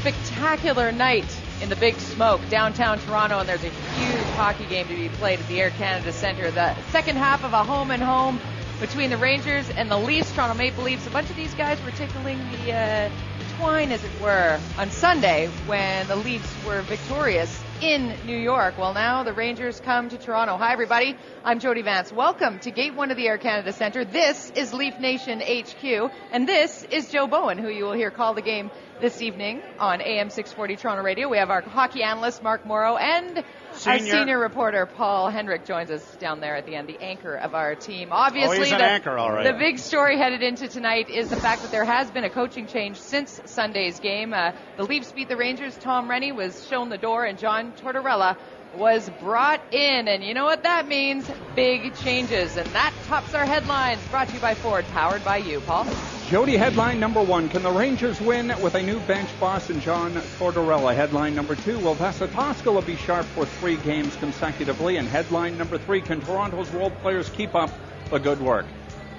spectacular night in the Big Smoke, downtown Toronto, and there's a huge hockey game to be played at the Air Canada Centre. The second half of a home-and-home between the Rangers and the Leafs, Toronto Maple Leafs. A bunch of these guys were tickling the twine, as it were, on Sunday when the Leafs were victorious in New York. Well, now the Rangers come to Toronto. Hi, everybody. I'm Jody Vance. Welcome to Gate 1 of the Air Canada Centre. This is Leaf Nation HQ, and this is Joe Bowen, who you will hear call the game this evening on AM 640 Toronto Radio. We have our hockey analyst, Mark Morrow, and our senior reporter, Paul Hendrick, joins us down there at the end, the anchor of our team. Obviously, he's an anchor, all right. The big story headed into tonight is the fact that there has been a coaching change since Sunday's game. The Leafs beat the Rangers. Tom Rennie was shown the door, and John Tortorella was brought in, and you know what that means? Big changes, and that tops our headlines. Brought to you by Ford, powered by you. Paul? Jody, headline number 1. Can the Rangers win with a new bench boss in John Tortorella? Headline number 2. Will Vesa Toskala be sharp for 3 games consecutively? And headline number 3. Can Toronto's role players keep up the good work?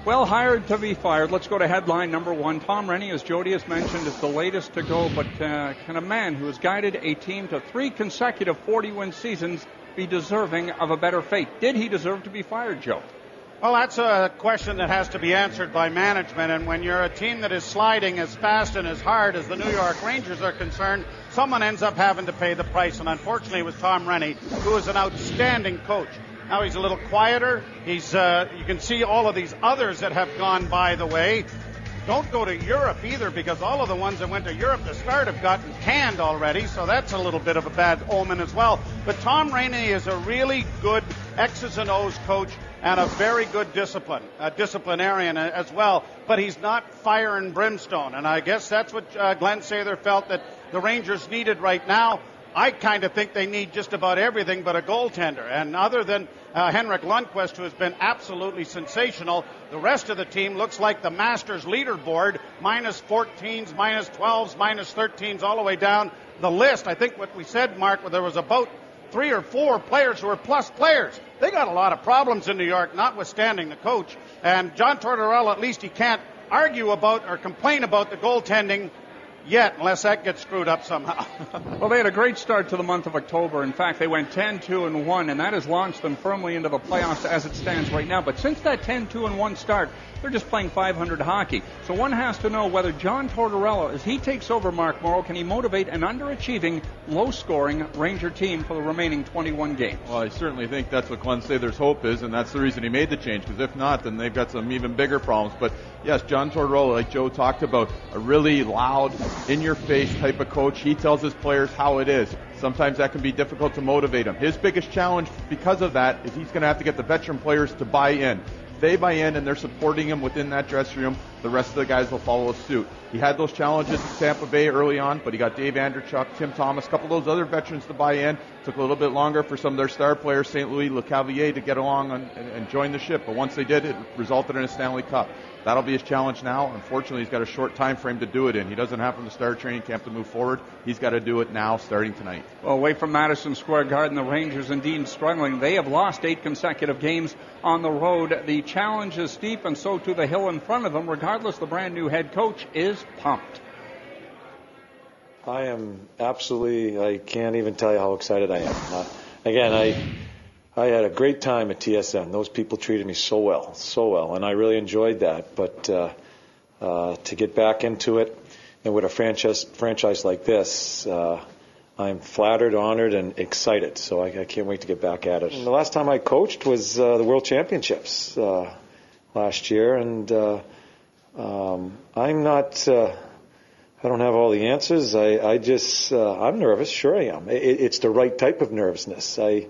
Well, hired to be fired. Let's go to headline number 1. Tom Rennie, as Jody has mentioned, is the latest to go, but can a man who has guided a team to 3 consecutive 40-win seasons be deserving of a better fate? Did he deserve to be fired, Joe? Well, that's a question that has to be answered by management, and when you're a team that is sliding as fast and as hard as the New York Rangers are concerned, someone ends up having to pay the price, and unfortunately it was Tom Rennie, who is an outstanding coach. Now he's a little quieter. He's you can see all of these others that have gone by the way. Don't go to Europe either, because all of the ones that went to Europe to start have gotten canned already, so that's a little bit of a bad omen as well. But Tom Rennie is a really good X's and O's coach and a very good disciplinarian as well, but he's not fire and brimstone, and I guess that's what Glenn Sather felt that the Rangers needed right now. I kind of think they need just about everything but a goaltender. And other than Henrik Lundqvist, who has been absolutely sensational, the rest of the team looks like the Masters leaderboard, minus 14s, minus 12s, minus 13s, all the way down the list. I think what we said, Mark, there was about 3 or 4 players who were plus players. They got a lot of problems in New York, notwithstanding the coach. And John Tortorella, at least he can't argue about or complain about the goaltending yet, unless that gets screwed up somehow. Well, they had a great start to the month of October. In fact, they went 10-2-1, and that has launched them firmly into the playoffs as it stands right now. But since that 10-2-1 start, they're just playing .500 hockey. So one has to know whether John Tortorella, as he takes over Mark Morrow, can he motivate an underachieving, low-scoring Ranger team for the remaining 21 games? Well, I certainly think that's what Glenn Sather's hope is, and that's the reason he made the change, because if not, then they've got some even bigger problems. But yes, John Tortorella, like Joe talked about, a really loud, in-your-face type of coach. He tells his players how it is. Sometimes that can be difficult to motivate them. His biggest challenge because of that is he's going to have to get the veteran players to buy in. If they buy in and they're supporting him within that dressing room, the rest of the guys will follow suit. He had those challenges in Tampa Bay early on, but he got Dave Andrechuk, Tim Thomas, a couple of those other veterans to buy in. Took a little bit longer for some of their star players, St. Louis, LeCavalier, to get along and join the ship. But once they did, it resulted in a Stanley Cup. That'll be his challenge now. Unfortunately, he's got a short time frame to do it in. He doesn't have from the start of training camp to move forward. He's got to do it now, starting tonight. Well, away from Madison Square Garden, the Rangers indeed struggling. They have lost 8 consecutive games on the road. The challenge is steep, and so too the hill in front of them. Regardless, the brand new head coach is pumped. I am absolutely, I can't even tell you how excited I am. Again, I had a great time at TSN. Those people treated me so well, and I really enjoyed that. But to get back into it, and with a franchise like this, I'm flattered, honored, and excited. So I can't wait to get back at it. And the last time I coached was the World Championships last year, and I'm not. I don't have all the answers. I'm nervous. Sure I am. It's the right type of nervousness. I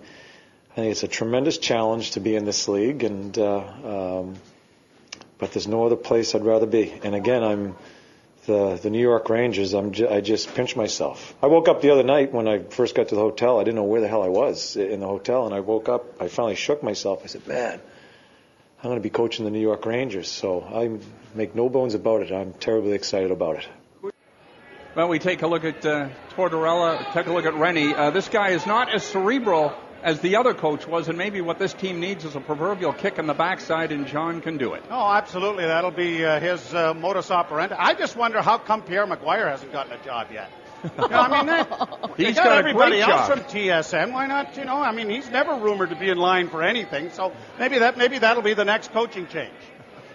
think it's a tremendous challenge to be in this league, and but there's no other place I'd rather be. And again, I'm the New York Rangers. I just pinch myself. I woke up the other night when I first got to the hotel. I didn't know where the hell I was in the hotel, and I woke up. I finally shook myself. I said, "Man, I'm going to be coaching the New York Rangers." So I make no bones about it. I'm terribly excited about it. Well, we take a look at Tortorella, take a look at Rennie. This guy is not as cerebral as the other coach was, and maybe what this team needs is a proverbial kick in the backside, and John can do it. Oh, absolutely. That'll be his modus operandi. I just wonder how come Pierre Maguire hasn't gotten a job yet. He's got everybody else job from TSN. Why not? He's never rumored to be in line for anything. So maybe that'll be the next coaching change.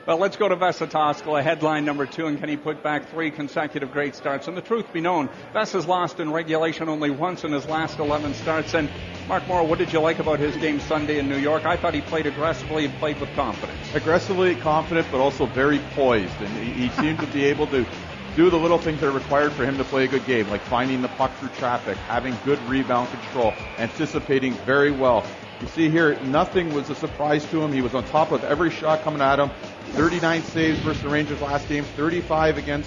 Well, let's go to Vesatoskala, headline number 2, and can he put back 3 consecutive great starts? And the truth be known, Ves has lost in regulation only once in his last 11 starts. And Mark Morrow, what did you like about his game Sunday in New York? I thought he played aggressively and played with confidence. Aggressively, confident, but also very poised. And he seemed to be able to do the little things that are required for him to play a good game, like finding the puck through traffic, having good rebound control, anticipating very well. You see here, nothing was a surprise to him. He was on top of every shot coming at him. 39 saves versus the Rangers last game, 41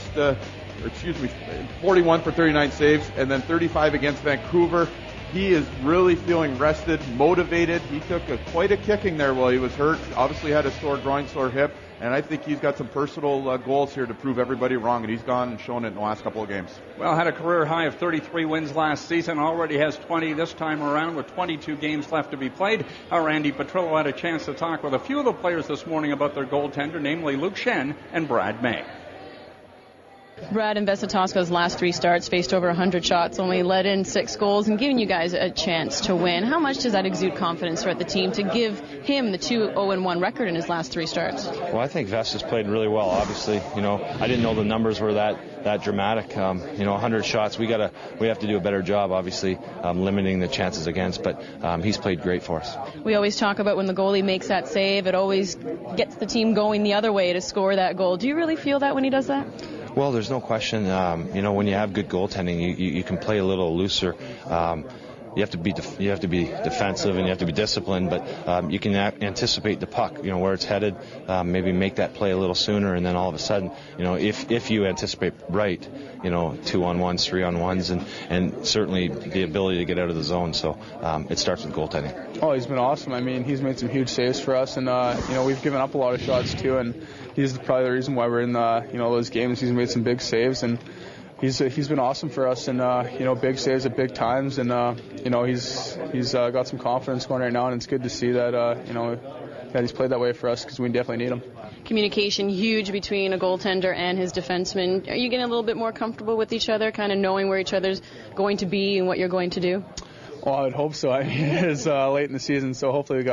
for 39 saves, and then 35 against Vancouver. He is really feeling rested, motivated. He took quite a kicking there while he was hurt. Obviously had a sore groin, sore hip, and I think he's got some personal goals here to prove everybody wrong, and he's gone and shown it in the last couple of games. Well, had a career high of 33 wins last season, already has 20 this time around with 22 games left to be played. Our Randy Petrillo had a chance to talk with a few of the players this morning about their goaltender, namely Luke Schenn and Brad May. Brad, in Vesatoskala's last 3 starts, faced over 100 shots, only let in 6 goals, and giving you guys a chance to win. How much does that exude confidence throughout the team to give him the 2-0-1 record in his last 3 starts? Well, I think Ves has played really well. Obviously, I didn't know the numbers were that dramatic. 100 shots, we have to do a better job, obviously, limiting the chances against. But he's played great for us. We always talk about when the goalie makes that save, it always gets the team going the other way to score that goal. Do you really feel that when he does that? Well, there's no question. When you have good goaltending, you can play a little looser. You have to be defensive and you have to be disciplined, but you can anticipate the puck, where it's headed. Maybe make that play a little sooner, and then all of a sudden, if you anticipate right, 2-on-1s, 3-on-1s, and certainly the ability to get out of the zone. So it starts with goaltending. Oh, he's been awesome. He's made some huge saves for us, and we've given up a lot of shots too, and he's probably the reason why we're in those games. He's made some big saves, and he's been awesome for us, and big saves at big times, and he's got some confidence going right now, and it's good to see that that he's played that way for us because we definitely need him. Communication huge between a goaltender and his defenseman. Are you getting a little bit more comfortable with each other, kind of knowing where each other's going to be and what you're going to do? Well, I would hope so. It is late in the season, so hopefully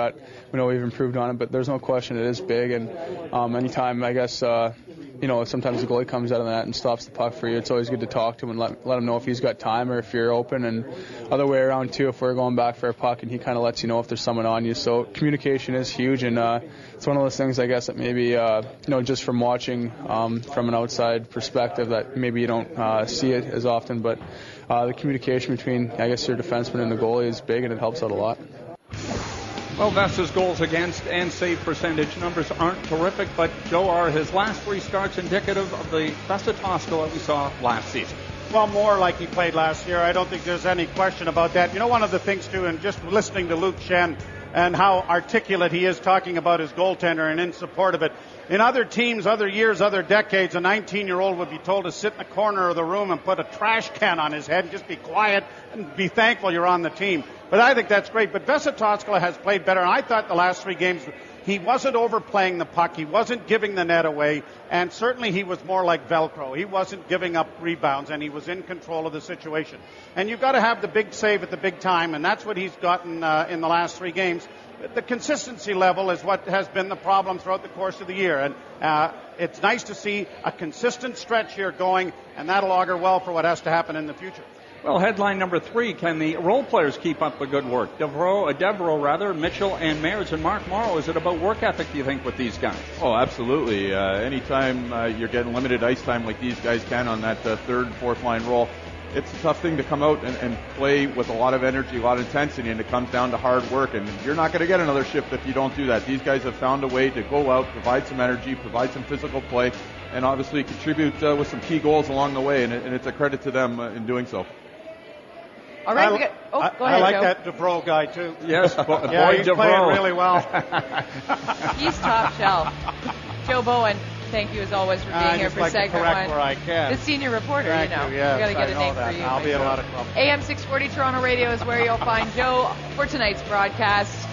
we've improved on it. But there's no question it is big, and anytime I guess sometimes the goalie comes out of the net and stops the puck for you, it's always good to talk to him and let him know if he's got time or if you're open, and other way around too. If we're going back for a puck and he kind of lets you know if there's someone on you. So communication is huge, and it's one of those things I guess that maybe just from watching from an outside perspective that maybe you don't see it as often, but. The communication between, I guess, your defenseman and the goalie is big, and it helps out a lot. Well, Ves's goals against and save percentage numbers aren't terrific, but Joe, are his last 3 starts indicative of the Vesatoskala we saw last season? Well, more like he played last year. I don't think there's any question about that. One of the things, too, and just listening to Luke Schenn and how articulate he is talking about his goaltender and in support of it. In other teams, other years, other decades, a 19-year-old would be told to sit in the corner of the room and put a trash can on his head and just be quiet and be thankful you're on the team. But I think that's great. But Vesatoskala has played better, and I thought the last 3 games he wasn't overplaying the puck. He wasn't giving the net away, and certainly he was more like Velcro. He wasn't giving up rebounds, and he was in control of the situation. And you've got to have the big save at the big time, and that's what he's gotten in the last 3 games. The consistency level is what has been the problem throughout the course of the year, and it's nice to see a consistent stretch here going, and that'll augur well for what has to happen in the future. Well, headline number 3, can the role players keep up the good work? Devereaux, Mitchell, and Mayers. And Mark Morrow, is it about work ethic, do you think, with these guys? Oh, absolutely. Anytime you're getting limited ice time like these guys can on that 3rd and 4th line role, it's a tough thing to come out and play with a lot of energy, a lot of intensity, and it comes down to hard work. And you're not going to get another shift if you don't do that. These guys have found a way to go out, provide some energy, provide some physical play, and obviously contribute with some key goals along the way. And it's a credit to them in doing so. All right, go ahead, I like Joe. that Devereaux guy, too. Yes, he's Devereaux. playing really well. He's top shelf. Joe Bowen, thank you as always for being here for like segment to correct 1. where I can. The senior reporter, Thank you. Yes, we got to get I a know name that. for you. I'll be in a lot of trouble. AM 640 Toronto Radio is where you'll find Joe for tonight's broadcast.